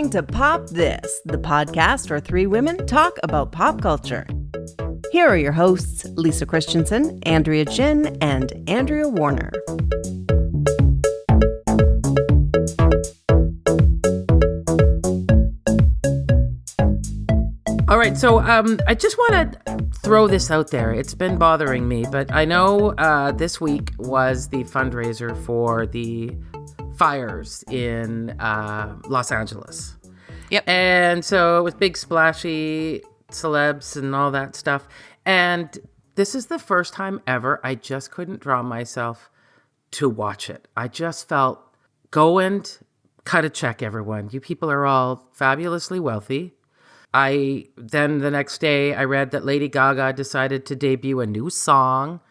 listening to Pop This, the podcast where three women talk about pop culture. Here are your hosts, Lisa Christiansen, Andrea Gin, and Andrea Warner. All right, so I just want to throw this out there. It's been bothering me, but I know this week was the fundraiser for the fires in Los Angeles. Yep. And so it was big, splashy celebs and all that stuff. And this is the first time ever I just couldn't draw myself to watch it. I just felt, go and cut a check, everyone. You people are all fabulously wealthy. Then the next day I read that Lady Gaga decided to debut a new song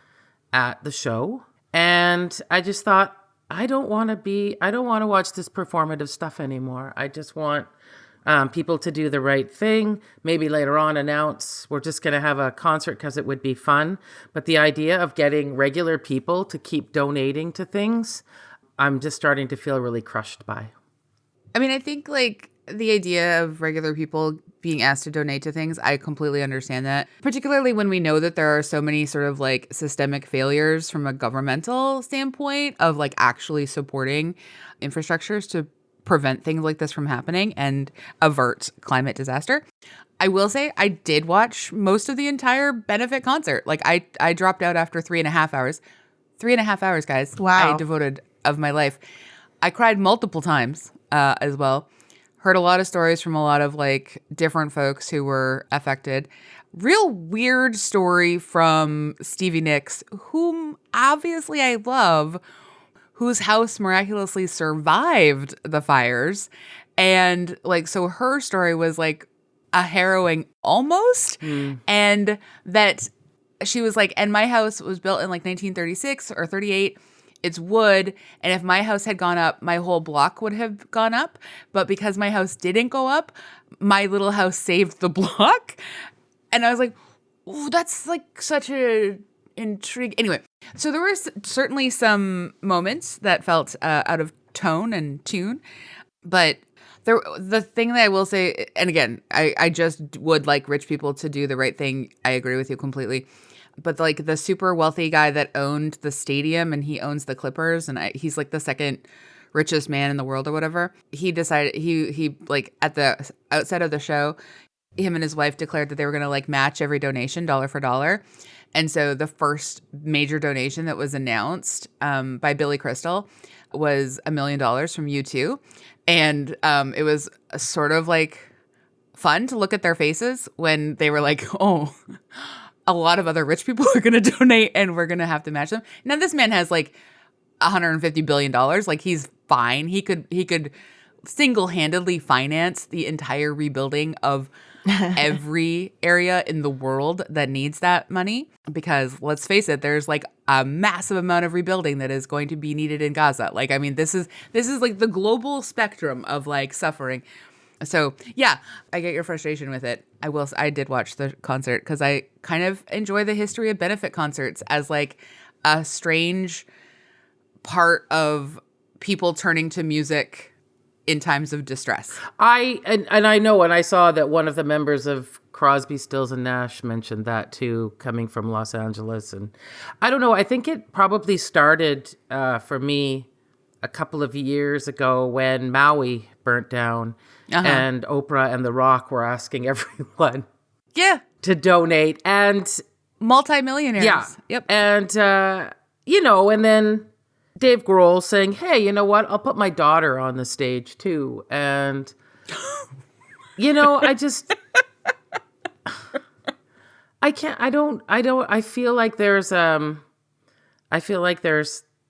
at the show. And I just thought, I don't want to watch this performative stuff anymore. I just want people to do the right thing. Maybe later on announce we're just going to have a concert because it would be fun. But the idea of getting regular people to keep donating to things, I'm just starting to feel really crushed by. I mean, I think like the idea of regular people being asked to donate to things, I completely understand that, particularly when we know that there are so many sort of like systemic failures from a governmental standpoint of like actually supporting infrastructures to prevent things like this from happening and avert climate disaster. I will say I did watch most of the entire benefit concert. Like I dropped out after 3.5 hours. 3.5 hours, guys. Wow. I devoted of my life. I cried multiple times as well. Heard a lot of stories from a lot of like different folks who were affected. Real weird story from Stevie Nicks, whom obviously I love, whose house miraculously survived the fires. And like, so her story was like a harrowing almost. And that she was like, and my house was built in like 1936 or 38. It's wood, and if my house had gone up, my whole block would have gone up. But because my house didn't go up, my little house saved the block. And I was like, ooh, that's like such a intrigue. Anyway, so there were certainly some moments that felt out of tone and tune. But the thing that I will say, and again, I just would like rich people to do the right thing. I agree with you completely. But like the super wealthy guy that owned the stadium and he owns the Clippers and he's like the second richest man in the world or whatever. He decided he like at the outset of the show, him and his wife declared that they were going to like match every donation dollar for dollar. And so the first major donation that was announced by Billy Crystal was $1 million from U2. And it was sort of like fun to look at their faces when they were like, oh, a lot of other rich people are going to donate and we're going to have to match them. Now this man has like $150 billion. Like he's fine. He could single-handedly finance the entire rebuilding of every area in the world that needs that money. Because let's face it, there's like a massive amount of rebuilding that is going to be needed in Gaza. Like, I mean, this is like the global spectrum of like suffering. So yeah, I get your frustration with it. I did watch the concert because I kind of enjoy the history of benefit concerts as like a strange part of people turning to music in times of distress. I know, and I saw that one of the members of Crosby, Stills and Nash mentioned that too, coming from Los Angeles. And I don't know, I think it probably started for me a couple of years ago when Maui burnt down. And Oprah and The Rock were asking everyone to donate. And multimillionaires. Yeah. Yep. And, and then Dave Grohl saying, hey, you know what? I'll put my daughter on the stage too. And, I just, I feel like there's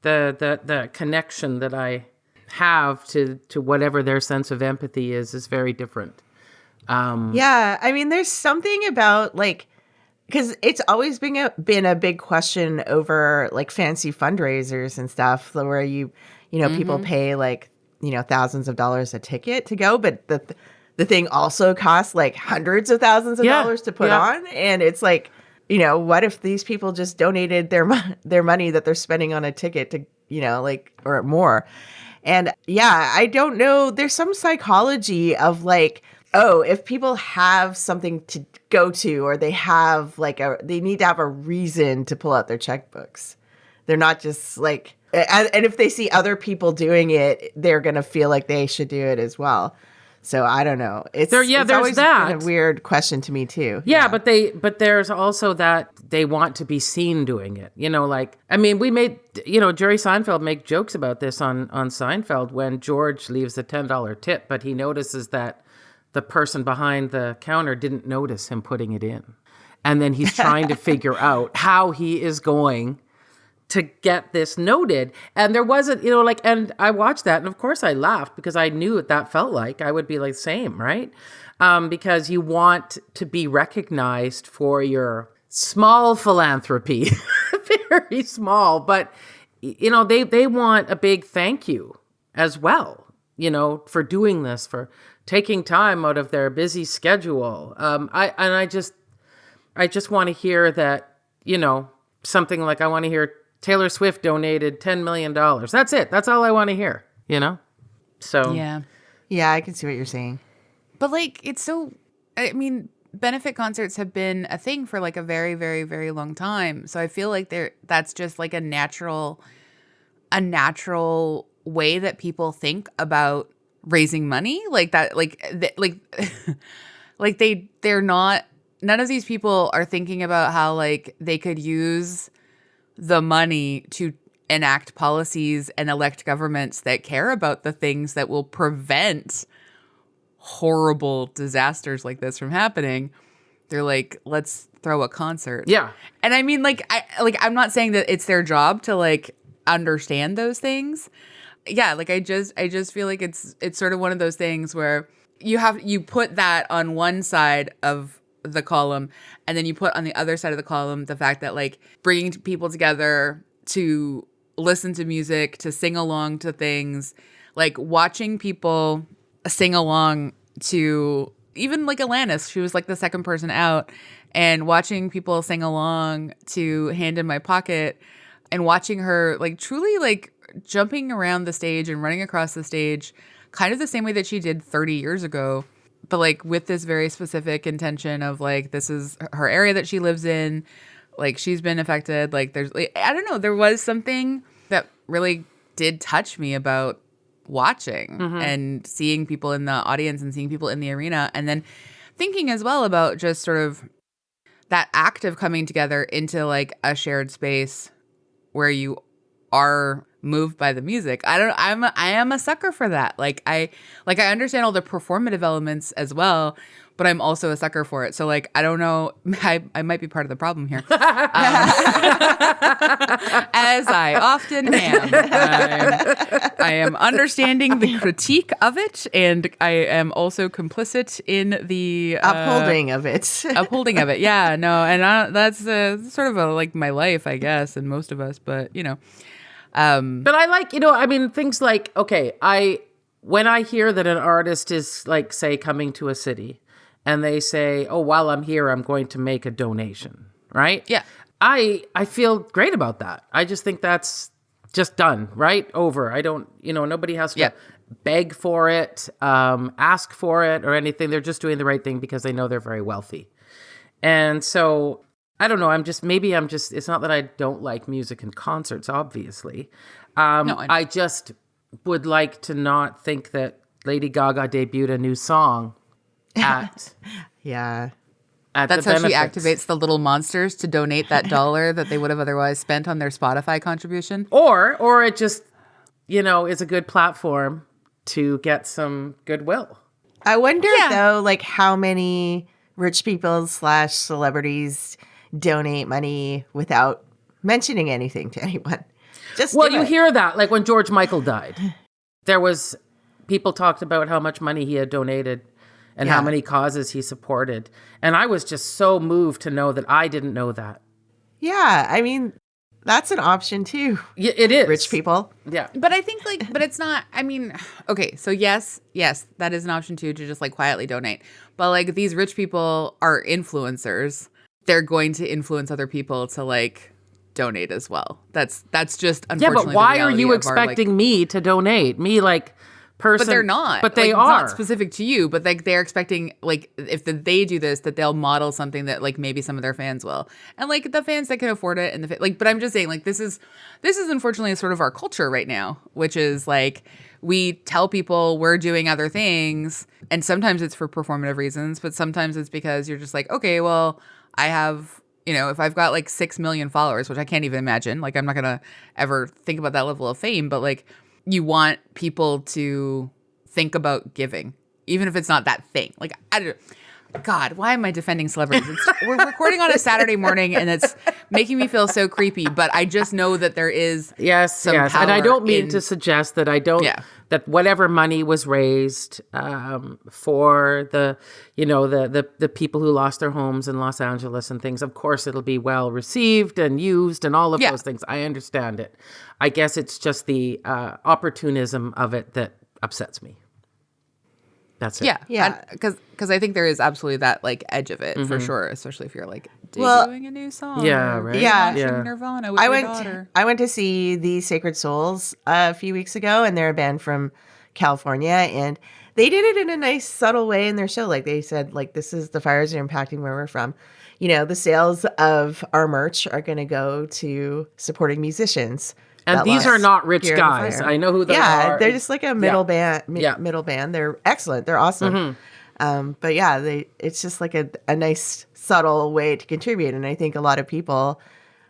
the connection that I have to whatever their sense of empathy is very different. Yeah, I mean, there's something about like, because it's always been a big question over like fancy fundraisers and stuff where people pay like thousands of dollars a ticket to go, but the thing also costs like hundreds of thousands of dollars to put on, and it's like, what if these people just donated their money that they're spending on a ticket to or more. And yeah, I don't know. There's some psychology of like, oh, if people have something to go to, or they have like they need to have a reason to pull out their checkbooks. They're not just like, and if they see other people doing it, they're going to feel like they should do it as well. So I don't know. It's always been a weird question to me too. Yeah, but there's also that they want to be seen doing it. Like, I mean, we made, Jerry Seinfeld make jokes about this on Seinfeld when George leaves a $10 tip, but he notices that the person behind the counter didn't notice him putting it in. And then he's trying to figure out how he is going to get this noted. And there wasn't, and I watched that, and of course I laughed because I knew what that felt like. I would be like, same, right? Because you want to be recognized for your small philanthropy, very small, but they want a big thank you as well, for doing this, for taking time out of their busy schedule. I just want to hear that, something like, I want to hear Taylor Swift donated $10 million. That's it. That's all I want to hear, So. Yeah, I can see what you're saying. But like, benefit concerts have been a thing for like a very, very, very long time. So I feel like that's just like a natural way that people think about raising money, like that, they're not, none of these people are thinking about how like they could use the money to enact policies and elect governments that care about the things that will prevent horrible disasters like this from happening. They're like, let's throw a concert. Yeah. And I mean, I'm not saying that it's their job to like understand those things. Yeah, like I just feel like it's sort of one of those things where you put that on one side of the column, and then you put on the other side of the column the fact that like bringing people together to listen to music, to sing along to things, like watching people sing along to even like Alanis, she was like the second person out, and watching people sing along to Hand in My Pocket, and watching her like truly like jumping around the stage and running across the stage kind of the same way that she did 30 years ago, but like with this very specific intention of like, this is her area that she lives in, like she's been affected, like there's like, I don't know, there was something that really did touch me about watching and seeing people in the audience and seeing people in the arena, and then thinking as well about just sort of that act of coming together into like a shared space where you are moved by the music. I am a sucker for that. I understand all the performative elements as well, but I'm also a sucker for it. So like, I don't know, I might be part of the problem here. As I often am. I am understanding the critique of it, and I am also complicit in the upholding of it. Upholding of it. Yeah, no. And that's sort of like my life, I guess, and most of us, but but I like, things like, okay, when I hear that an artist is like, say, coming to a city and they say, oh, while I'm here, I'm going to make a donation, right? Yeah. I feel great about that. I just think that's just done, right? Over. I don't, nobody has to beg for it, ask for it or anything. They're just doing the right thing because they know they're very wealthy. And so I don't know. It's not that I don't like music and concerts, obviously. No, I just would like to not think that Lady Gaga debuted a new song at yeah. That's how she activates the little monsters to donate that $1 that they would have otherwise spent on their Spotify contribution. Or it just, is a good platform to get some goodwill. I wonder though, like how many rich people / celebrities donate money without mentioning anything to anyone. You hear that, like when George Michael died, there was people talked about how much money he had donated and how many causes he supported. And I was just so moved to know that I didn't know that. Yeah, I mean, that's an option too. Yeah, it is. Rich people. Yeah. But I think but it's not, okay, so yes, that is an option too, to just like quietly donate. But like these rich people are influencers. They're going to influence other people to like donate as well. That's just Yeah, unfortunately. but why the are reality you of expecting me to donate? Me, like, person. But they're not. But they like, are. It's not specific to you, but like they're expecting, like, if they do this, that they'll model something that like maybe some of their fans will, and like the fans that can afford it, and like. But I'm just saying, like, this is unfortunately sort of our culture right now, which is like we tell people we're doing other things, and sometimes it's for performative reasons, but sometimes it's because you're just like, okay, well, I have. If I've got like 6 million followers, which I can't even imagine, like I'm not gonna ever think about that level of fame, but like you want people to think about giving, even if it's not that thing. Like, I don't. God, why am I defending celebrities? We're recording on a Saturday morning, and it's making me feel so creepy. But I just know that there is some power and I don't mean to suggest that I don't. Yeah. That whatever money was raised for the people who lost their homes in Los Angeles and things, of course it'll be well received and used and all of those things. I understand it. I guess it's just the opportunism of it that upsets me. That's it. Yeah. Because I think there is absolutely that like edge of it for sure, especially if you're like debuting a new song. Yeah, or right. watching Nirvana with your daughter. I went to see the Sacred Souls a few weeks ago, and they're a band from California, and they did it in a nice subtle way in their show. Like they said, like, this is the fires are impacting where we're from. The sales of our merch are going to go to supporting musicians. And these are not rich guys. I know who they are. Yeah, they're just like a middle band. Middle band. They're excellent. They're awesome. But yeah, it's just like a nice subtle way to contribute. And I think a lot of people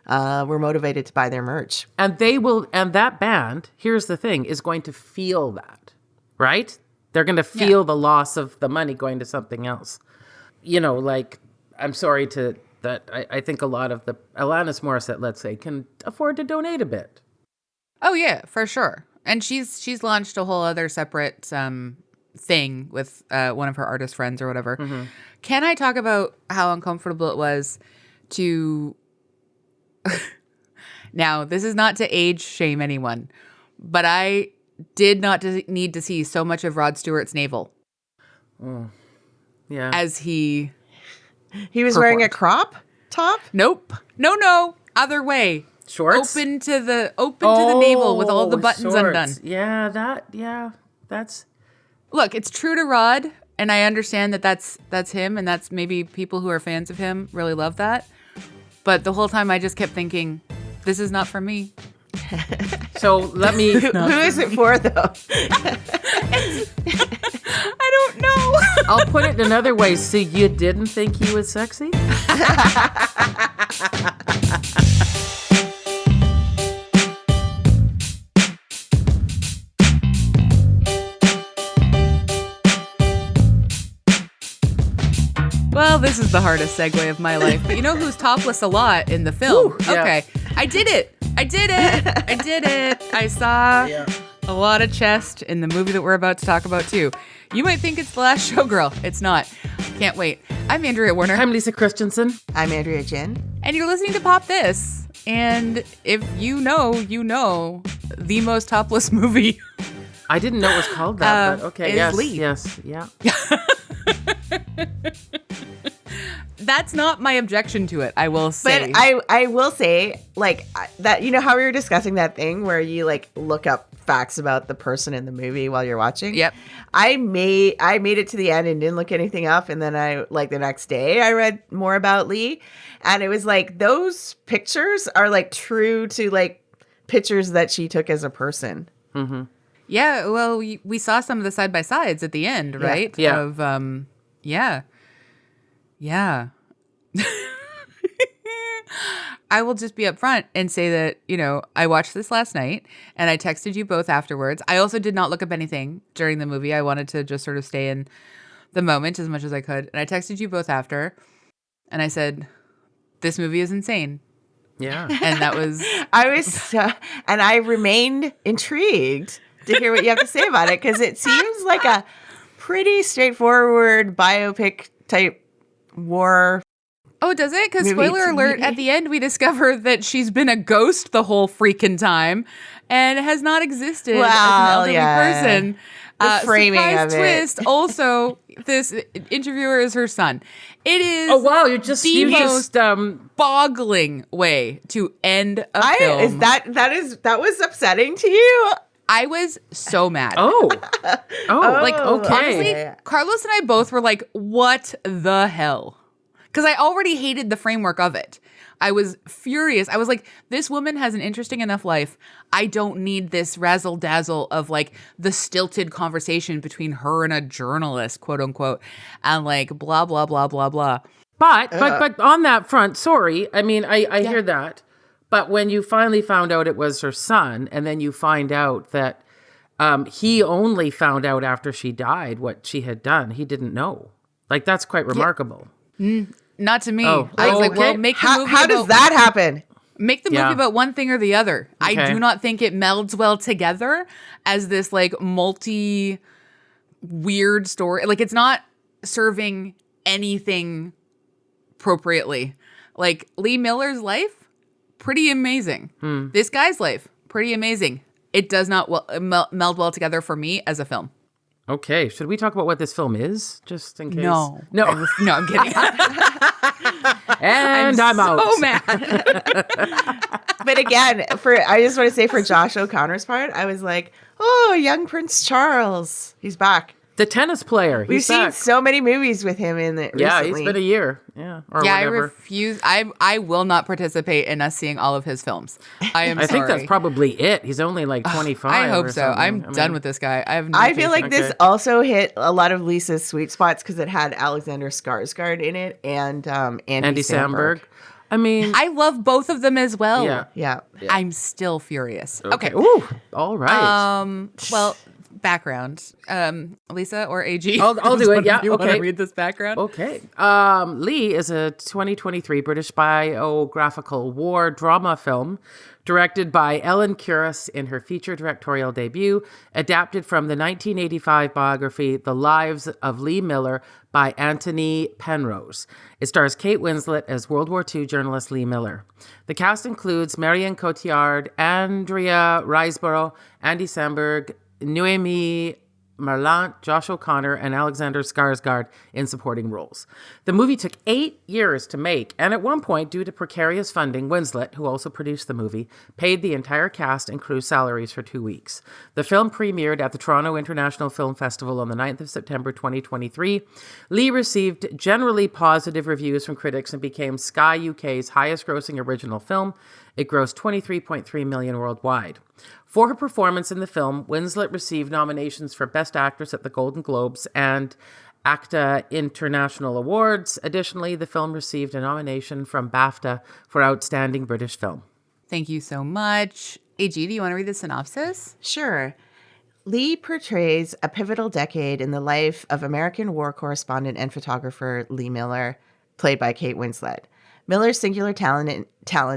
were motivated to buy their merch. And they will. And that band, here's the thing, is going to feel that, right? They're going to feel the loss of the money going to something else. Like, I'm sorry that I think a lot of the Alanis Morissette, let's say, can afford to donate a bit. Oh yeah, for sure. And she's launched a whole other separate thing with one of her artist friends or whatever. Can I talk about how uncomfortable it was to Now, this is not to age shame anyone, but I did not need to see so much of Rod Stewart's navel. Yeah. As he was wearing a crop top? Nope. No. Other way. Shorts? Open to the navel with all the buttons undone. Yeah, that's... Look, it's true to Rod, and I understand that that's him, and that's maybe people who are fans of him really love that. But the whole time I just kept thinking, this is not for me. So let me... Who is it for, though? I don't know. I'll put it another way. So you didn't think he was sexy? Well, this is the hardest segue of my life. But you know who's topless a lot in the film? Ooh, yeah. Okay. I did it. I saw a lot of chest in the movie that we're about to talk about, too. You might think it's The Last Showgirl. It's not. Can't wait. I'm Andrea Warner. I'm Lisa Christiansen. I'm Andrea Gin. And you're listening to Pop This. And if you know, the most topless movie. I didn't know it was called that, but okay. Is Lee. Yes, yeah. That's not my objection to it, I will say. But I will say, like, that, you know how we were discussing that thing where you, like, look up facts about the person in the movie while you're watching? Yep. I made it to the end and didn't look anything up. And then the next day, I read more about Lee. And it was like, those pictures are, like, true to, like, pictures that she took as a person. Mm-hmm. Yeah, well, we saw some of the side-by-sides at the end, right? Yeah. Of, Yeah. I will just be upfront and say that, I watched this last night and I texted you both afterwards. I also did not look up anything during the movie. I wanted to just sort of stay in the moment as much as I could. And I texted you both after and I said, this movie is insane. Yeah. And that was... and I remained intrigued to hear what you have to say about it, because it seems like a pretty straightforward biopic type war. Oh, does it? Because spoiler alert, at the end we discover that she's been a ghost the whole freaking time and has not existed as an elderly person. framing surprise of it. twist. Also, this interviewer is her son. It is Oh wow, you just boggling way to end a film. That was upsetting to you? I was so mad. Like okay. Honestly, Carlos and I both were like, what the hell? Because I already hated the framework of it. I was furious. I was like, this woman has an interesting enough life. I don't need this razzle dazzle of like the stilted conversation between her and a journalist, quote unquote, and like blah, blah, blah, blah, blah. But on that front, sorry. I mean, I hear that. But when you finally found out it was her son, and then you find out that he only found out after she died what she had done, he didn't know. Like, that's quite remarkable. Not to me. Oh, I was like, okay. well, make the movie How does that happen? Make the movie about one thing or the other. Okay. I do not think it melds well together as this like multi-weird story. Like, it's not serving anything appropriately. Like, Lee Miller's life, pretty amazing. This guy's life, pretty amazing. It does not meld well together for me as a film. Okay, should we talk about what this film is, just in case? No, I'm kidding. And I'm out. So mad. But again, I just want to say for Josh O'Connor's part, I was like, oh, young Prince Charles. He's back. The tennis player. We've seen so many movies with him in it Yeah, recently. he's been a year. Yeah, or Yeah, whatever. I refuse. I will not participate in us seeing all of his films. I am I think sorry. that's probably it. He's only like 25. I hope or so. something. I'm done with this guy. I have no I feel like Okay. this also hit a lot of Lisa's sweet spots because it had Alexander Skarsgård in it and Andy Samberg. I mean, I love both of them as well. yeah. Yeah. I'm still furious. Okay. Ooh, all right. Well, background. Lisa or AG? I'll do it. Yeah. You want Okay. to read this background? Okay. Lee is a 2023 British biographical war drama film directed by Ellen Kuras in her feature directorial debut, adapted from the 1985 biography The Lives of Lee Miller by Anthony Penrose. It stars Kate Winslet as World War II journalist Lee Miller. The cast includes Marion Cotillard, Andrea Riseborough, Andy Samberg, Noémie Merlant, Josh O'Connor, and Alexander Skarsgård in supporting roles. The movie took 8 years to make, and at one point, due to precarious funding, Winslet, who also produced the movie, paid the entire cast and crew salaries for 2 weeks. The film premiered at the Toronto International Film Festival on the 9th of September 2023. Lee received generally positive reviews from critics and became Sky UK's highest-grossing original film. It grossed $23.3 million worldwide. For her performance in the film, Winslet received nominations for Best Actress at the Golden Globes and ACTA International Awards. Additionally, the film received a nomination from BAFTA for Outstanding British Film. Thank you so much. AG, do you want to read the synopsis? Sure. Lee portrays a pivotal decade in the life of American war correspondent and photographer Lee Miller, played by Kate Winslet. Miller's singular talent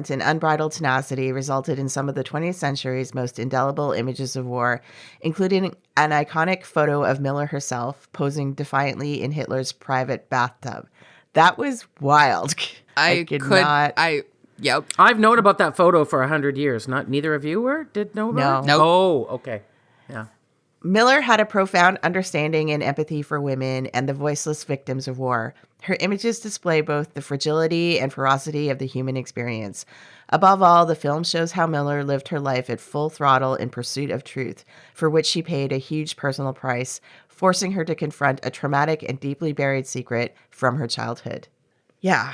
and unbridled tenacity resulted in some of the 20th century's most indelible images of war, including an iconic photo of Miller herself posing defiantly in Hitler's private bathtub. That was wild. Yep. I've known about that photo for 100 years. Neither of you did know about it? No. Oh, okay. Yeah. Miller had a profound understanding and empathy for women and the voiceless victims of war. Her images display both the fragility and ferocity of the human experience. Above all, the film shows how Miller lived her life at full throttle in pursuit of truth, for which she paid a huge personal price, forcing her to confront a traumatic and deeply buried secret from her childhood. Yeah.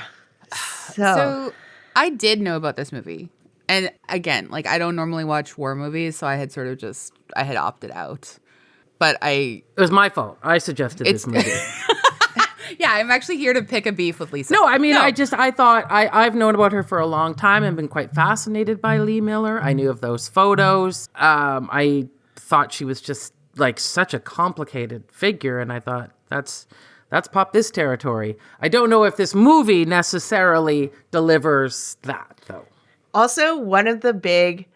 So I did know about this movie. And again, like, I don't normally watch war movies, so I had sort of I had opted out. But It was my fault. I suggested this movie. Yeah, I'm actually here to pick a beef with Lisa. No, I mean, I thought I've known about her for a long time and been quite fascinated by Lee Miller. I knew of those photos. I thought she was just like such a complicated figure, and I thought that's pop this territory. I don't know if this movie necessarily delivers that, though. Also, one of the big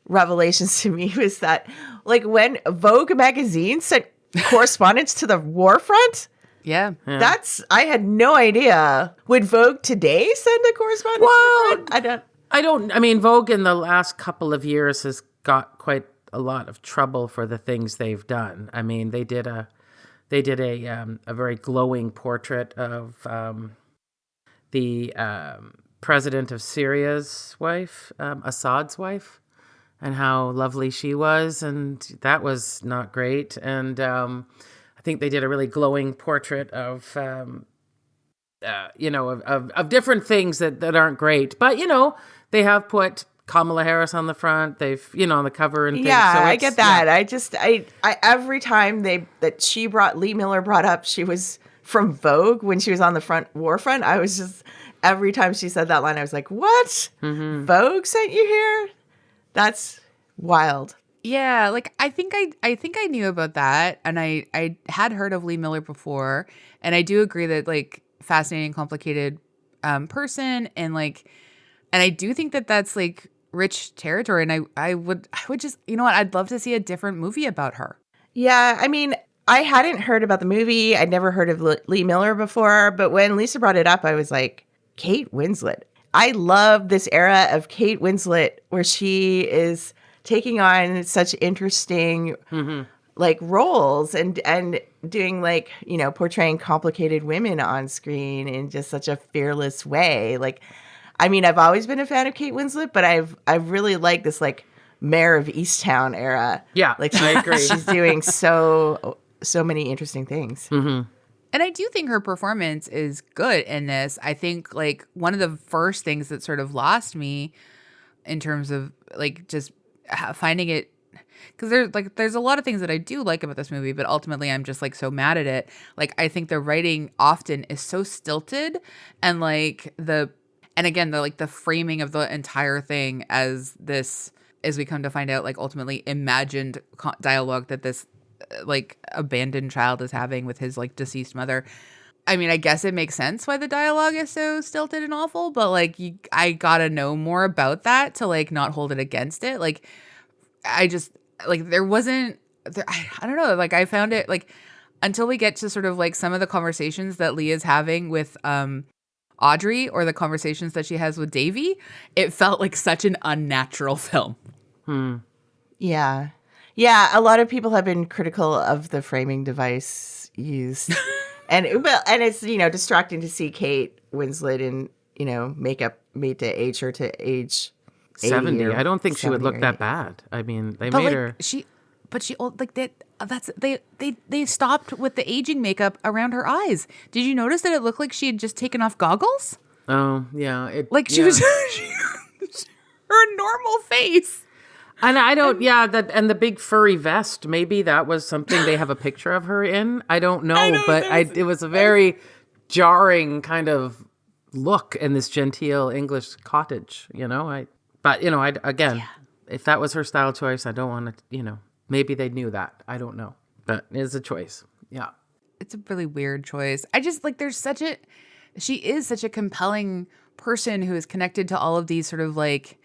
revelations to me was that, like, when Vogue magazine sent correspondence to the war front, Yeah. I had no idea. Would Vogue today send a correspondence to the front? I mean, Vogue in the last couple of years has got quite a lot of trouble for the things they've done. I mean, they did a very glowing portrait of the president of Syria's wife, Assad's wife, and how lovely she was, and that was not great. And I think they did a really glowing portrait of of different things that aren't great. But they have put Kamala Harris on the front. They've on the cover and things. Yeah, so I get that. Yeah. I every time Lee Miller brought up she was from Vogue when she was on the war front, I was just, every time she said that line, I was like, what? Mm-hmm. Vogue sent you here? That's wild. Yeah, like I think I knew about that, and I had heard of Lee Miller before, and I do agree that like fascinating, complicated person, and I do think that that's like rich territory, and I would just, what, I'd love to see a different movie about her. Yeah, I mean, I hadn't heard about the movie. I'd never heard of Lee Miller before, but when Lisa brought it up, I was like, Kate Winslet. I love this era of Kate Winslet where she is taking on such interesting like roles and doing like, portraying complicated women on screen in just such a fearless way. Like, I mean, I've always been a fan of Kate Winslet, but I've really liked this like Mayor of Easttown era. Yeah, like I agree. She's doing so many interesting things. Mm-hmm. And I do think her performance is good in this. I think like one of the first things that sort of lost me in terms of like just finding it, because there's a lot of things that I do like about this movie, but ultimately I'm just like so mad at it. Like I think the writing often is so stilted, and like the framing of the entire thing as this, as we come to find out, like ultimately imagined dialogue that this like abandoned child is having with his like deceased mother. I mean, I guess it makes sense why the dialogue is so stilted and awful, but like I gotta know more about that to like not hold it against it. Like I just like there wasn't there, I don't know, like I found it like until we get to sort of like some of the conversations that Leah's having with Audrey, or the conversations that she has with Davy, it felt like such an unnatural film. Yeah. Yeah, a lot of people have been critical of the framing device used. and it's, distracting to see Kate Winslet in, makeup made to age her to age 70. I don't think she would look that bad. I mean, they made her. She they stopped with the aging makeup around her eyes. Did you notice that it looked like she had just taken off goggles? Oh, yeah. She was her normal face. And I don't, and the big furry vest, maybe that was something they have a picture of her in. I don't know, but it was a very jarring kind of look in this genteel English cottage, if that was her style choice, I don't want to, maybe they knew that. I don't know, but it's a choice. Yeah. It's a really weird choice. I just like, she is such a compelling person who is connected to all of these sort of like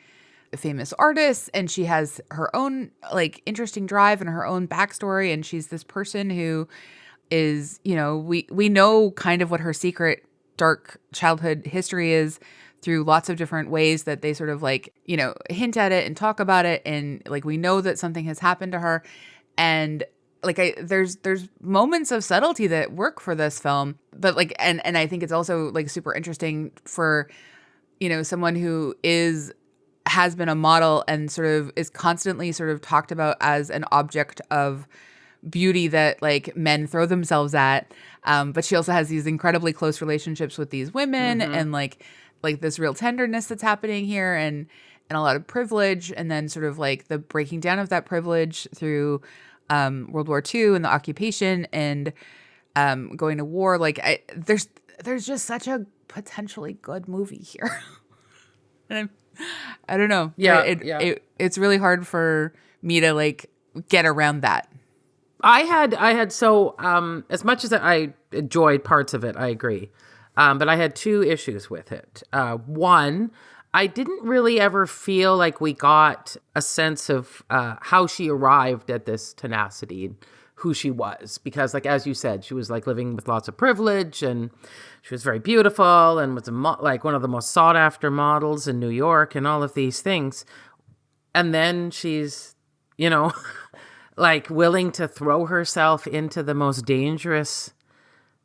famous artists, and she has her own like interesting drive and her own backstory, and she's this person who is, we know kind of what her secret dark childhood history is through lots of different ways that they sort of like, hint at it and talk about it, and like we know that something has happened to her, and like there's moments of subtlety that work for this film, but like and I think it's also like super interesting for someone who has been a model and sort of is constantly sort of talked about as an object of beauty that like men throw themselves at. But she also has these incredibly close relationships with these women, and like this real tenderness that's happening here, and a lot of privilege, and then sort of like the breaking down of that privilege through World War II and the occupation and going to war. Like there's just such a potentially good movie here. And I don't know. Yeah, it's really hard for me to like get around that. I had so as much as I enjoyed parts of it, I agree, but I had two issues with it. One, I didn't really ever feel like we got a sense of how she arrived at this tenacity and who she was, because like as you said, she was like living with lots of privilege, and she was very beautiful and was like one of the most sought after models in New York and all of these things. And then she's, you know, like willing to throw herself into the most dangerous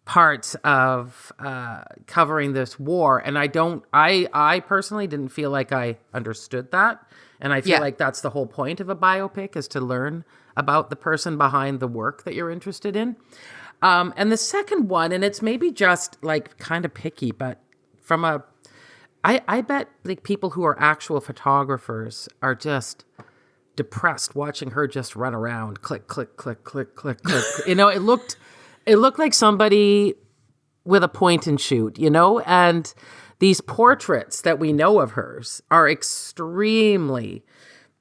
parts of covering this war. And I personally didn't feel like I understood that. And I feel like that's the whole point of a biopic, is to learn about the person behind the work that you're interested in. And the second one, and it's maybe just like kind of picky, but I bet like people who are actual photographers are just depressed watching her just run around, click, click, click, click, click, click. You know, it looked like somebody with a point and shoot, you know? And these portraits that we know of hers are extremely,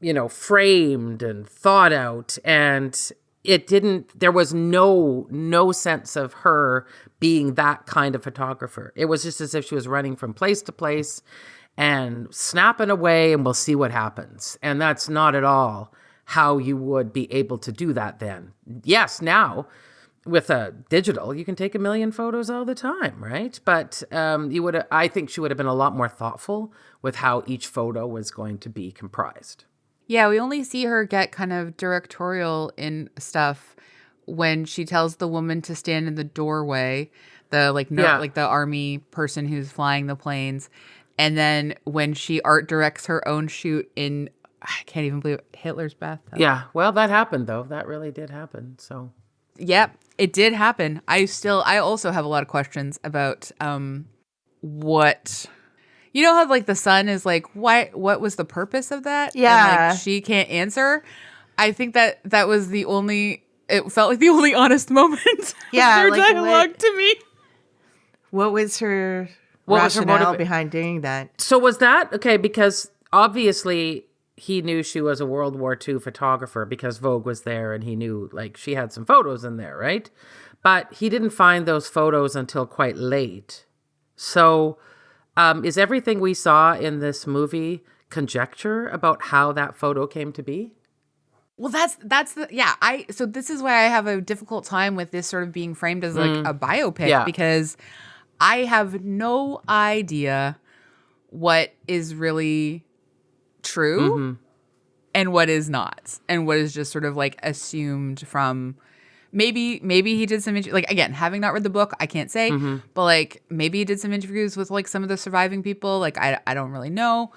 you know, framed and thought out. And there was no sense of her being that kind of photographer. It was just as if she was running from place to place and snapping away, and we'll see what happens. And that's not at all how you would be able to do that then. Yes, now with a digital, you can take 1 million photos all the time, right? But I think she would have been a lot more thoughtful with how each photo was going to be comprised. Yeah, we only see her get kind of directorial in stuff when she tells the woman to stand in the doorway, like the army person who's flying the planes. And then when she art directs her own shoot in, I can't even believe it, Hitler's bathtub. Yeah, well, that happened though. That really did happen. So, yep, it did happen. I also have a lot of questions about what, you know how like the son is like, what was the purpose of that? Yeah, and, like, she can't answer. I think that was the only. It felt like the only honest moment. Yeah, of their like dialogue to me. What was her was her rationale behind doing that? So was that okay? Because obviously he knew she was a World War II photographer because Vogue was there, and he knew like she had some photos in there, right? But he didn't find those photos until quite late. So is everything we saw in this movie conjecture about how that photo came to be? Well, so this is why I have a difficult time with this sort of being framed as like a biopic, because I have no idea what is really true and what is not, and what is just sort of like assumed from maybe he did some like, again, having not read the book, I can't say, but like maybe he did some interviews with like some of the surviving people. Like I don't really know.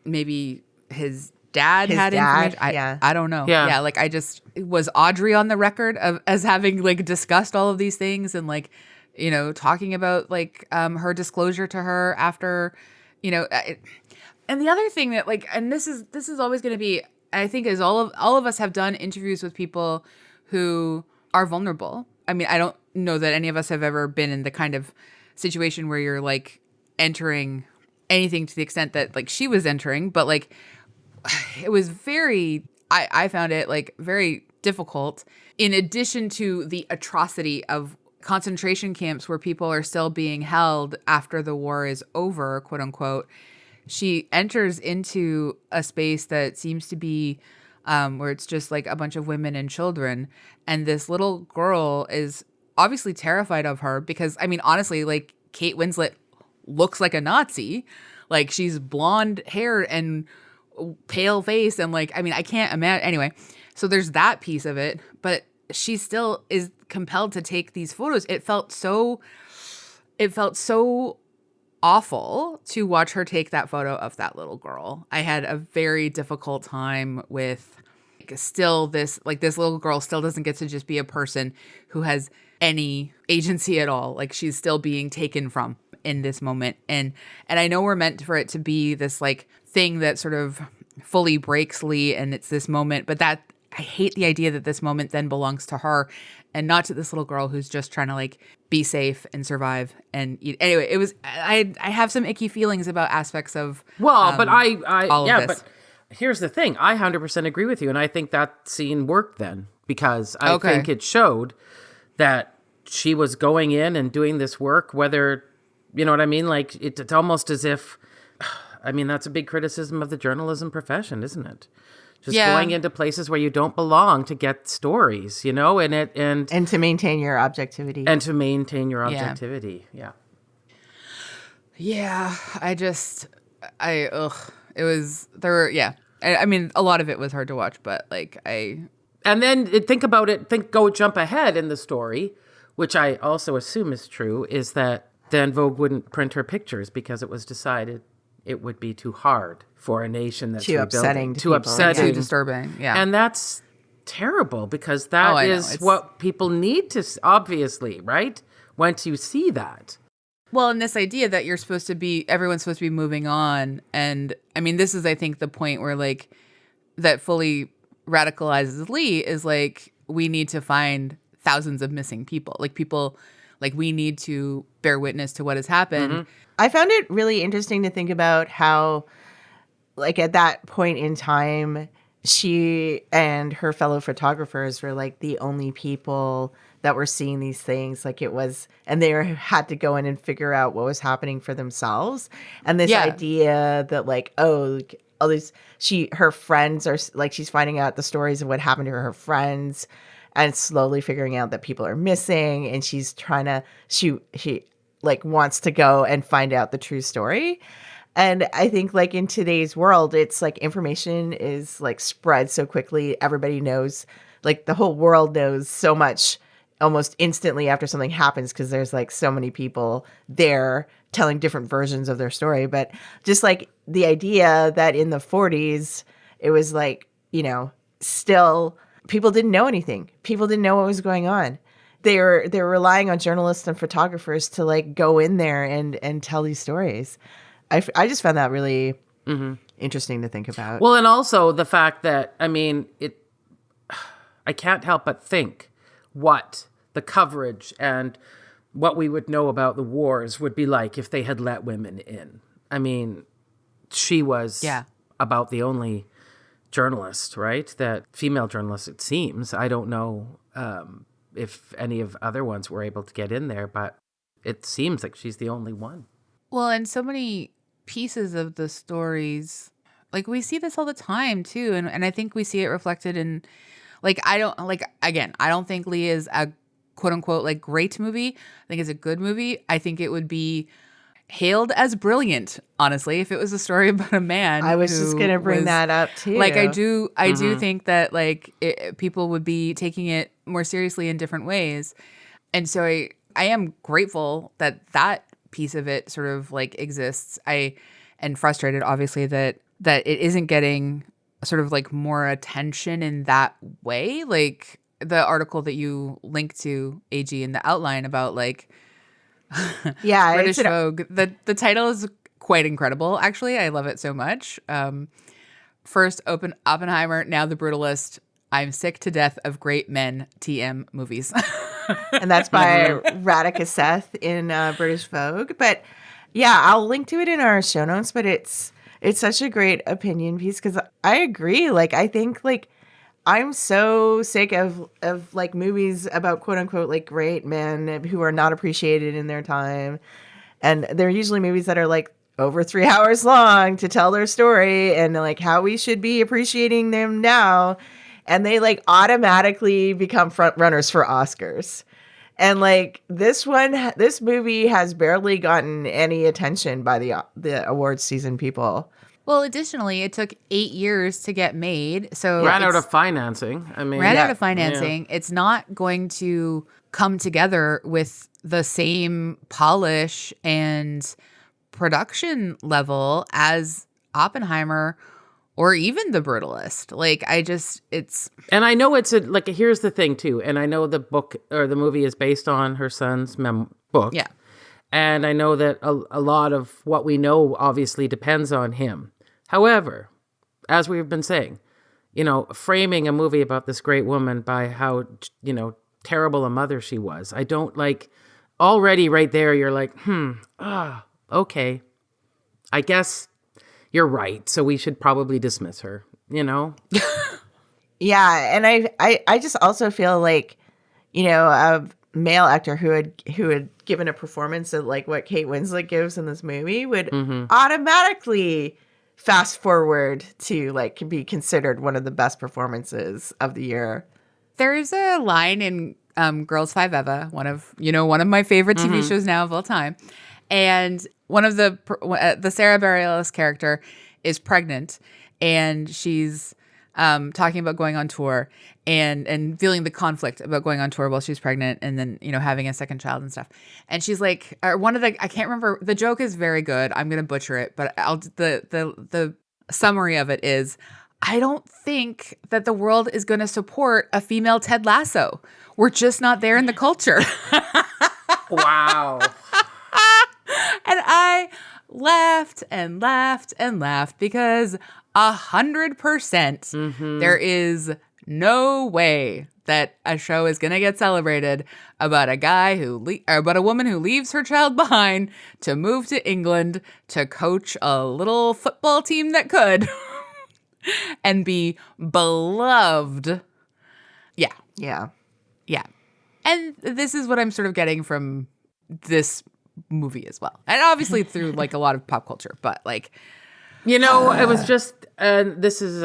Maybe his dad had information. I don't know. Yeah. Like was Audrey on the record as having like discussed all of these things and like, you know, talking about like her disclosure to her after, you know, and the other thing that like, and this is always going to be, I think, is all of us have done interviews with people who are vulnerable. I mean, I don't know that any of us have ever been in the kind of situation where you're like entering anything to the extent that like she was entering, but like it was I found it like very difficult, in addition to the atrocity of concentration camps where people are still being held after the war is over, quote unquote. She enters into a space that seems to be where it's just like a bunch of women and children. And this little girl is obviously terrified of her because, I mean, honestly, like Kate Winslet looks like a Nazi. Like she's blonde hair and pale face. And like, I mean, I can't imagine. Anyway, so there's that piece of it. But she still is compelled to take these photos. It felt so awful to watch her take that photo of that little girl. I had a very difficult time with still this little girl still doesn't get to just be a person who has any agency at all. Like she's still being taken from in this moment. And I know we're meant for it to be this like thing that sort of fully breaks Lee and it's this moment, but that I hate the idea that this moment then belongs to her and not to this little girl who's just trying to like be safe and survive. And anyway, it was, I have some icky feelings about aspects of, but all of this. But here's the thing. I 100% agree with you. And I think that scene worked then because I think it showed that she was going in and doing this work, whether, you know what I mean? Like it's almost as if, I mean, that's a big criticism of the journalism profession, isn't it? Just going into places where you don't belong to get stories, you know, and to maintain your objectivity. Yeah. Yeah. It was, there were, I mean, a lot of it was hard to watch, but like And then think about it, jump ahead in the story, which I also assume is true, is that then Vogue wouldn't print her pictures because it was decided it would be too hard for a nation that's Too upsetting to too people. upsetting, too disturbing. Yeah. and that's terrible because that is what people need to obviously, right? Once you see that. Well, and this idea that everyone's supposed to be moving on. And I mean, this is, I think, the point where like that fully radicalizes Lee is like, we need to find thousands of missing people. Like we need to bear witness to what has happened. Mm-hmm. I found it really interesting to think about how, like, at that point in time, she and her fellow photographers were like the only people that were seeing these things. Like it was, and had to go in and figure out what was happening for themselves. And this idea that like, oh, all these, her friends are like, she's finding out the stories of what happened to her friends and slowly figuring out that people are missing. And she's trying to, she like wants to go and find out the true story. And I think like in today's world, it's like information is like spread so quickly. Everybody knows, like the whole world knows so much almost instantly after something happens because there's like so many people there telling different versions of their story. But just like the idea that in the 40s, it was like, you know, still people didn't know anything. People didn't know what was going on. They were relying on journalists and photographers to like go in there and tell these stories. I just found that really interesting to think about. Well, and also the fact that, I mean, I can't help but think what the coverage and what we would know about the wars would be like if they had let women in. I mean, she was about the only journalist, right? That female journalist, it seems. I don't know if any of other ones were able to get in there, but it seems like she's the only one. Well, and so many pieces of the stories, like we see this all the time too. And I think we see it reflected in, like, I don't think Lee is a quote unquote like great movie. I think it's a good movie. I think it would be hailed as brilliant, honestly, if it was a story about a man. I was just going to bring that up too. Like I do think that like people would be taking it more seriously in different ways. And so I am grateful that piece of it sort of like exists. And frustrated obviously that it isn't getting sort of like more attention in that way. Like the article that you linked to, AG, in the outline about like British Vogue. The title is quite incredible, actually. I love it so much. First, Oppenheimer, now The Brutalist. I'm sick to death of great men TM movies. And that's by Radhika Seth in British Vogue. But yeah, I'll link to it in our show notes. But it's such a great opinion piece because I agree. Like I think like I'm so sick of like movies about quote unquote like great men who are not appreciated in their time, and they're usually movies that are like over 3 hours long to tell their story and like how we should be appreciating them now. And they like automatically become front runners for Oscars. And like this movie has barely gotten any attention by the awards season people. Well, additionally, it took 8 years to get made. So ran out of financing. Out of financing. Yeah. It's not going to come together with the same polish and production level as Oppenheimer or even The Brutalist. Like, And I know here's the thing, too. And I know the book or the movie is based on her son's book. Yeah. And I know that a lot of what we know obviously depends on him. However, as we've been saying, you know, framing a movie about this great woman by how, you know, terrible a mother she was. I don't like, already right there, you're like, okay. I guess you're right. So we should probably dismiss her, you know? Yeah. And I just also feel like, you know, a male actor who had given a performance of like what Kate Winslet gives in this movie would automatically fast forward to like be considered one of the best performances of the year. There's a line in Girls Five Eva, one of my favorite TV shows now of all time. And one of the Sarah Bareilles character is pregnant, and she's talking about going on tour and feeling the conflict about going on tour while she's pregnant and then, having a second child and stuff. And she's like, I can't remember, the joke is very good. I'm going to butcher it, but the summary of it is, I don't think that the world is going to support a female Ted Lasso. We're just not there in the culture. Wow. And I laughed and laughed and laughed because 100% there is no way that a show is going to get celebrated about a guy about a woman who leaves her child behind to move to England to coach a little football team that could and be beloved. Yeah. Yeah. Yeah. And this is what I'm sort of getting from this movie as well. And obviously through like a lot of pop culture, but like, it was just, this is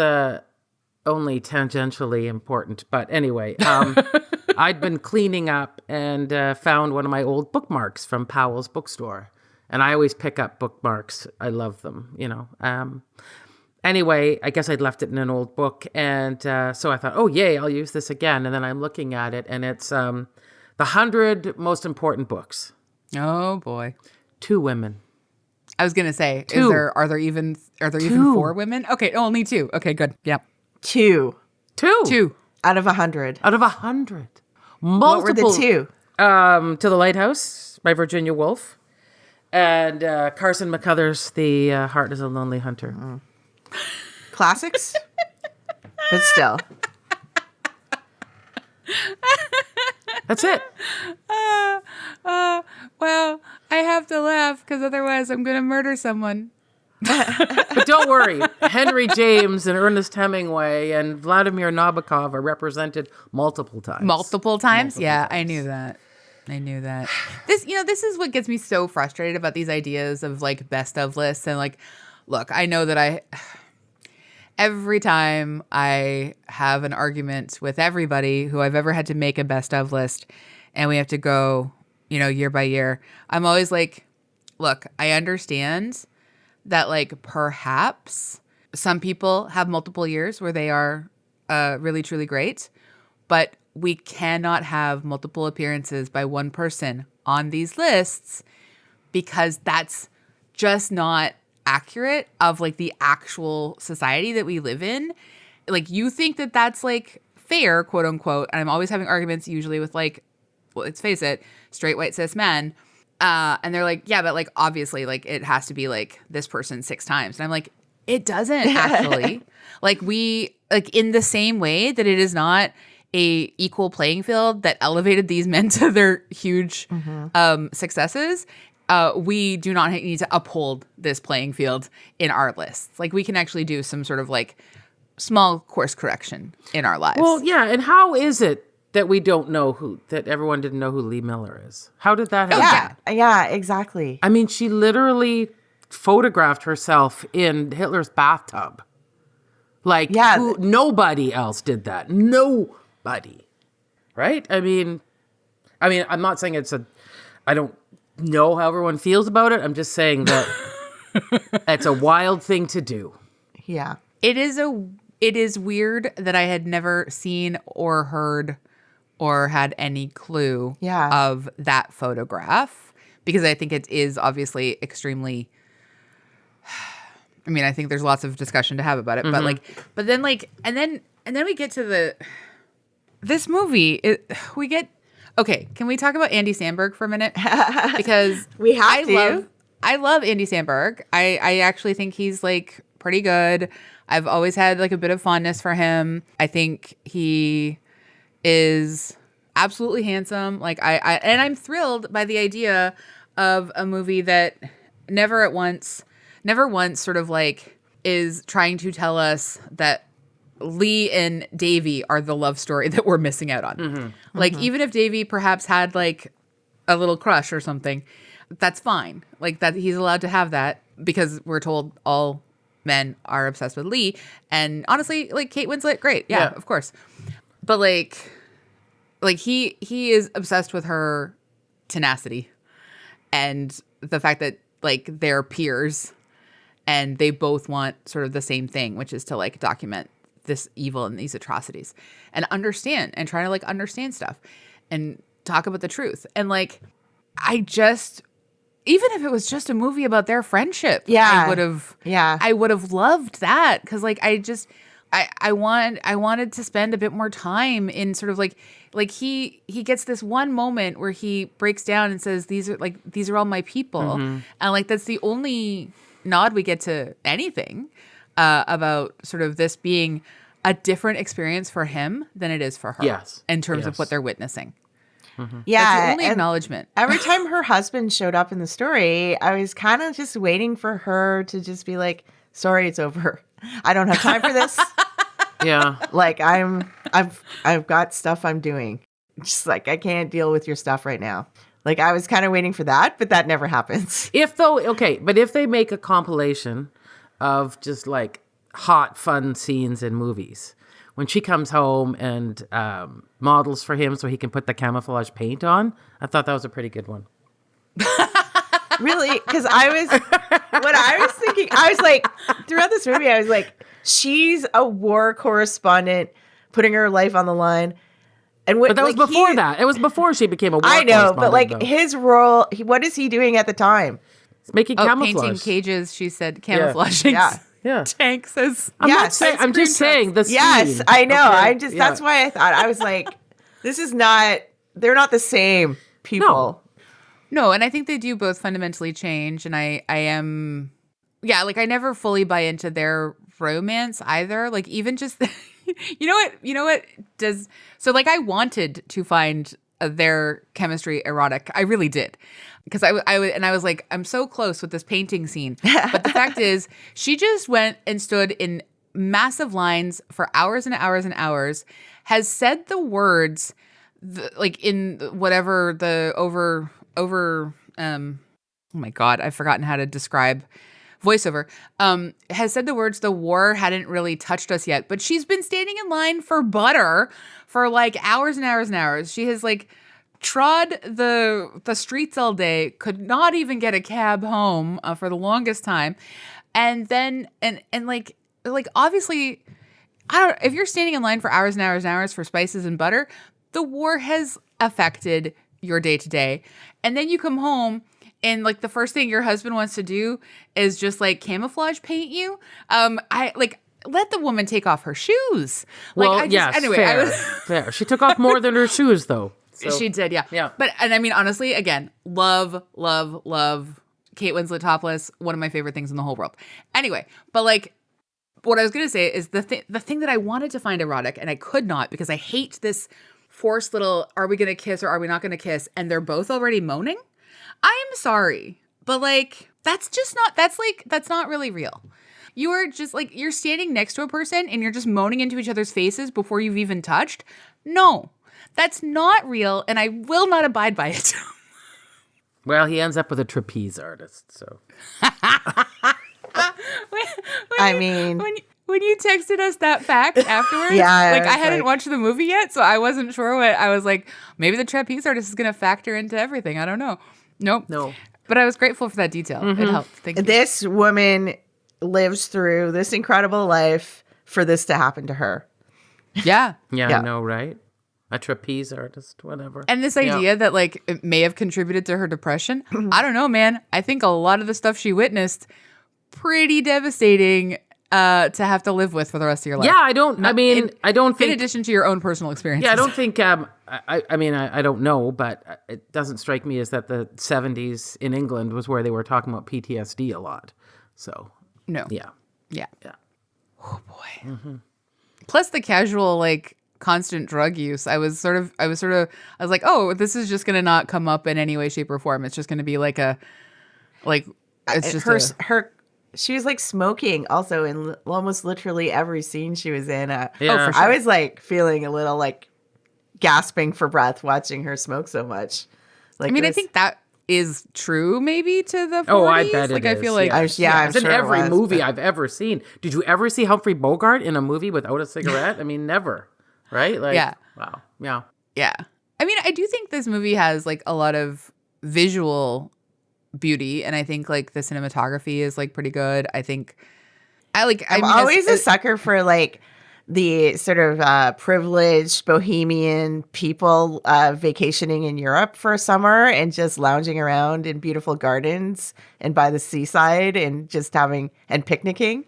only tangentially important, but anyway, I'd been cleaning up and found one of my old bookmarks from Powell's bookstore. And I always pick up bookmarks. I love them, Anyway, I guess I'd left it in an old book. And so I thought, oh, yay, I'll use this again. And then I'm looking at it, and it's the 100 most important books. Oh, boy. 2 women. I was going to say, 2. Are there even 4 women? Okay, only 2. Okay, good. Yeah. 2 out of 100. Out of 100. Multiple. What were the 2? To the Lighthouse by Virginia Woolf. And Carson McCullers' The Heart is a Lonely Hunter. Mm. Classics? But still. That's it. Well, I have to laugh because otherwise I'm going to murder someone. But don't worry. Henry James and Ernest Hemingway and Vladimir Nabokov are represented multiple times. Multiple times? Yeah, I knew that. This is what gets me so frustrated about these ideas of like best of lists. And like, look, I know that every time I have an argument with everybody who I've ever had to make a best of list and we have to go, year by year, I'm always like, look, I understand that like perhaps some people have multiple years where they are really, truly great, but we cannot have multiple appearances by one person on these lists because that's just not accurate of like the actual society that we live in. Like you think that that's like fair, quote unquote. And I'm always having arguments usually with like, well, let's face it, straight white cis men. And they're like, yeah, but like, obviously like it has to be like this person 6 times. And I'm like, it doesn't actually. Like in the same way that it is not a equal playing field that elevated these men to their huge successes. We do not need to uphold this playing field in our lists. Like we can actually do some sort of like small course correction in our lives. Well, yeah. And how is it that that everyone didn't know who Lee Miller is? How did that happen? Yeah, exactly. I mean, she literally photographed herself in Hitler's bathtub. Like, nobody else did that. Nobody. Right? I mean, I'm not saying I don't know how everyone feels about it. I'm just saying that it's a wild thing to do. Yeah. It is weird that I had never seen or heard or had any clue of that photograph because I think it is obviously extremely, I think there's lots of discussion to have about it, but then we get to this movie, okay, can we talk about Andy Samberg for a minute? Because we have to. I love Andy Samberg. I actually think he's like pretty good. I've always had like a bit of fondness for him. I think he is absolutely handsome. Like and I'm thrilled by the idea of a movie that never once sort of like is trying to tell us that Lee and Davy are the love story that we're missing out on. Like even if Davy perhaps had like a little crush or something, that's fine. Like that he's allowed to have that because we're told all men are obsessed with Lee. And honestly, like Kate Winslet, great. Yeah, of course. But like he is obsessed with her tenacity and the fact that like they're peers and they both want sort of the same thing, which is to like document this evil and these atrocities and understand and try to like understand stuff and talk about the truth. And like, I just, even if it was just a movie about their friendship, I would have loved that. Cause like, I wanted to spend a bit more time in sort of like he gets this one moment where he breaks down and says, these are all my people. And like, that's the only nod we get to anything about sort of this being a different experience for him than it is for her. Yes. In terms of what they're witnessing. Yeah. That's the only acknowledgement. Every time her husband showed up in the story, I was kind of just waiting for her to just be like, sorry, it's over. I don't have time for this. Yeah. Like I've got stuff I'm doing. Just like, I can't deal with your stuff right now. Like I was kind of waiting for that, but that never happens. But if they make a compilation of just like hot, fun scenes in movies, when she comes home and models for him so he can put the camouflage paint on, I thought that was a pretty good one. Really? Because I was thinking, I was like, throughout this movie, I was like, she's a war correspondent putting her life on the line. And but that was before that. It was before she became a war correspondent. I know, but like his role, what is he doing at the time? He's making camouflage. Painting cages, she said, camouflaging. Yeah. Tanks as I'm just saying the scene. Yes, I know. Okay. That's why I thought, I was like, they're not the same people. No, and I think they do both fundamentally change. And I am, like I never fully buy into their romance either. Like even just, you know what does, so like I wanted to find their chemistry erotic. I really did. Because I was like, I'm so close with this painting scene. But the fact is, she just went and stood in massive lines for hours and hours and hours, has said the words, like in whatever the oh my God, I've forgotten how to describe voiceover, has said the words, the war hadn't really touched us yet. But she's been standing in line for butter for like hours and hours and hours. She has like trod the streets all day, could not even get a cab home for the longest time. And then, and like obviously, if you're standing in line for hours and hours and hours for spices and butter, the war has affected your day to day. And then you come home and like the first thing your husband wants to do is just like camouflage paint you. Let the woman take off her shoes. Fair. She took off more than her shoes though. So, she did, yeah. Yeah. But, and I mean, honestly, again, love Kate Winslet topless. One of my favorite things in the whole world. Anyway, but like, what I was going to say is the thing that I wanted to find erotic and I could not because I hate this forced little, are we going to kiss or are we not going to kiss? And they're both already moaning. I am sorry, but like, that's not really real. You are just like, you're standing next to a person and you're just moaning into each other's faces before you've even touched. No. That's not real, and I will not abide by it. Well, he ends up with a trapeze artist, so. When you texted us that fact afterwards, I hadn't watched the movie yet, so I wasn't sure what, I was like, maybe the trapeze artist is going to factor into everything. I don't know. Nope. No. But I was grateful for that detail. Mm-hmm. It helped. Thank you. This woman lives through this incredible life for this to happen to her. Yeah. I know, right? A trapeze artist, whatever. And this idea that like it may have contributed to her depression. I don't know, man. I think a lot of the stuff she witnessed, pretty devastating to have to live with for the rest of your life. Yeah, I don't think. In addition to your own personal experiences. Yeah, I don't think, I don't know, but it doesn't strike me as that the 70s in England was where they were talking about PTSD a lot. So. No. Yeah. Oh boy. Mm-hmm. Plus the casual, like, constant drug use. I was like, oh, this is just gonna not come up in any way, shape, or form. It's just gonna be like it's just she was like smoking also in almost literally every scene she was in. For sure. I was like feeling a little like gasping for breath watching her smoke so much. Like, I think that is true maybe to the 40s. Oh, I bet it is. I feel like I'm it's sure in every it was, movie but I've ever seen. Did you ever see Humphrey Bogart in a movie without a cigarette? I mean, never. Right? Like, yeah. Wow. Yeah. Yeah. I mean, I do think this movie has like a lot of visual beauty, and I think like the cinematography is like pretty good. I think I'm always a sucker for like the sort of privileged bohemian people vacationing in Europe for summer and just lounging around in beautiful gardens and by the seaside and just picnicking.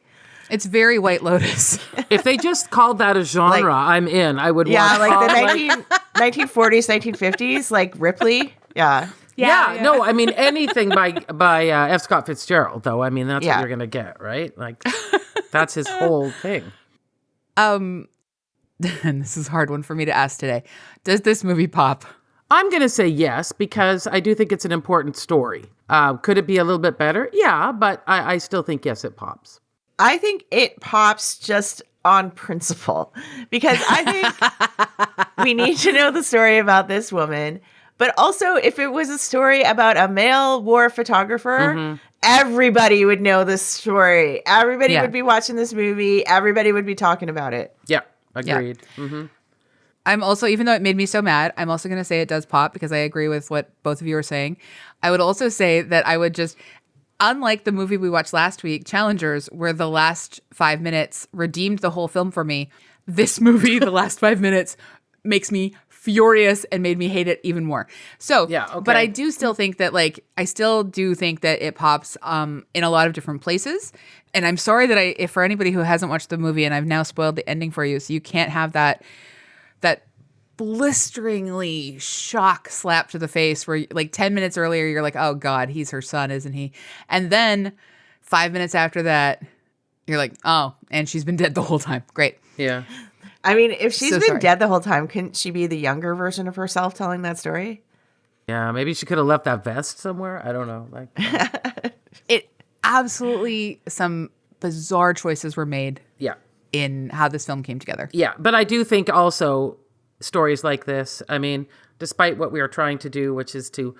It's very White Lotus. If they just called that a genre, I'm in. I would watch like all, the 1940s, 1950s, like Ripley. Yeah. No, I mean anything by F. Scott Fitzgerald, though. I mean that's what you're gonna get, right? Like that's his whole thing. And this is a hard one for me to ask today. Does this movie pop? I'm gonna say yes because I do think it's an important story. Could it be a little bit better? Yeah, but I still think yes, it pops. I think it pops just on principle because I think we need to know the story about this woman. But also, if it was a story about a male war photographer, everybody would know this story. Everybody would be watching this movie. Everybody would be talking about it. Yeah, agreed. Yeah. Mm-hmm. I'm also, even though it made me so mad, I'm also going to say it does pop because I agree with what both of you are saying. I would also say that I would just, unlike the movie we watched last week, Challengers, where the last 5 minutes redeemed the whole film for me, this movie, the last 5 minutes, makes me furious and made me hate it even more. So, but I do still think that, like, I still do think that it pops in a lot of different places. And I'm sorry that if for anybody who hasn't watched the movie and I've now spoiled the ending for you, so you can't have that blisteringly shock slap to the face where like 10 minutes earlier, you're like, oh God, he's her son, isn't he? And then 5 minutes after that, you're like, oh, and she's been dead the whole time. Great. Yeah. I mean, if she's been dead the whole time, couldn't she be the younger version of herself telling that story? Yeah, maybe she could have left that vest somewhere. I don't know. Like, it absolutely, some bizarre choices were made. Yeah. In how this film came together. Yeah, but I do think also stories like this, I mean, despite what we are trying to do, which is to,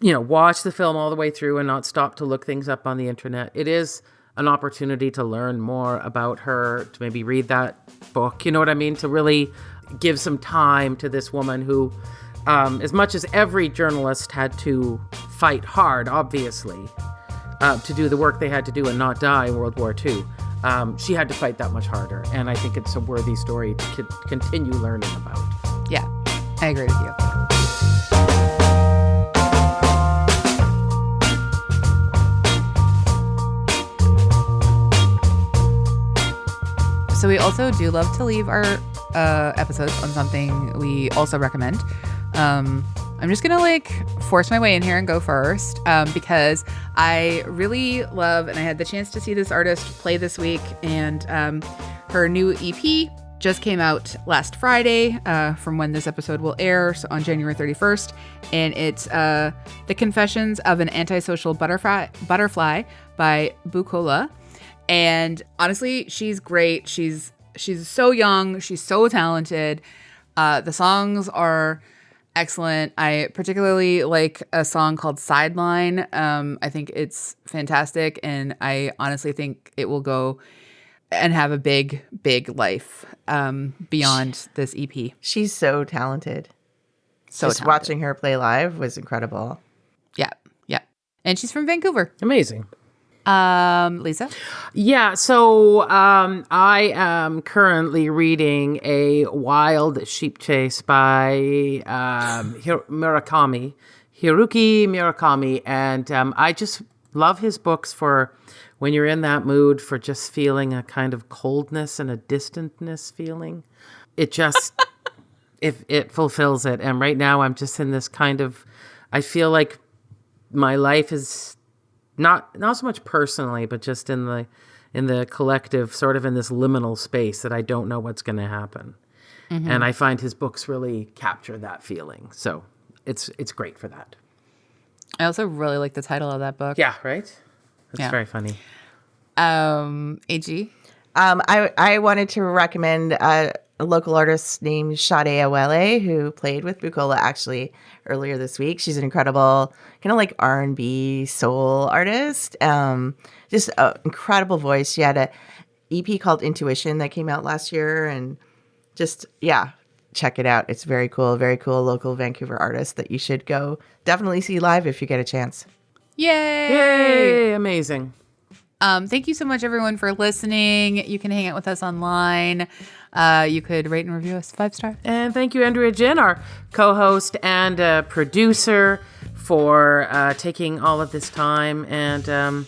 watch the film all the way through and not stop to look things up on the internet, it is an opportunity to learn more about her, to maybe read that book, you know what I mean? To really give some time to this woman who, as much as every journalist had to fight hard, obviously, to do the work they had to do and not die in World War II, she had to fight that much harder. And I think it's a worthy story to continue learning about. Yeah, I agree with you. So we also do love to leave our episodes on something we also recommend. I'm just going to force my way in here and go first because I really love, and I had the chance to see this artist play this week, and her new EP just came out last Friday from when this episode will air, so on January 31st. And it's The Confessions of an Antisocial Butterfly by Bukola. And honestly, she's great. She's so young. She's so talented. The songs are excellent. I particularly like a song called Sideline. I think it's fantastic. And I honestly think it will go and have a big, big life beyond this EP. She's so talented. Watching her play live was incredible. Yeah. Yeah. And she's from Vancouver. Amazing. Lisa? Yeah, so I am currently reading A Wild Sheep Chase by Haruki Murakami, and I just love his books for when you're in that mood for just feeling a kind of coldness and a distantness feeling. It just, it fulfills it, and right now I'm just in this kind of, I feel like my life is not so much personally, but just in the collective, sort of in this liminal space that I don't know what's going to happen. Mm-hmm. And I find his books really capture that feeling. So it's great for that. I also really like the title of that book. Yeah, right? That's very funny. AG? I wanted to recommend a local artist named Sade Awele, who played with Bukola actually earlier this week. She's an incredible kind of like R&B soul artist. Just an incredible voice. She had a EP called Intuition that came out last year, and just, check it out. It's very cool local Vancouver artist that you should go definitely see live if you get a chance. Yay! Amazing. Thank you so much, everyone, for listening. You can hang out with us online. You could rate and review us 5-star. And thank you, Andrea Gin, our co-host and producer, for taking all of this time. And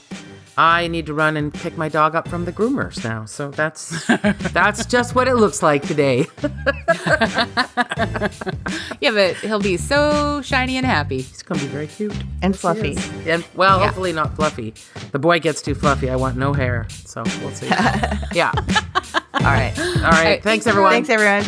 I need to run and pick my dog up from the groomers now. So that's just what it looks like today. Yeah, but he'll be so shiny and happy. He's going to be very cute. And fluffy. And hopefully not fluffy. The boy gets too fluffy. I want no hair. So we'll see. Yeah. All right. All right. Thanks, everyone. Thanks, everyone.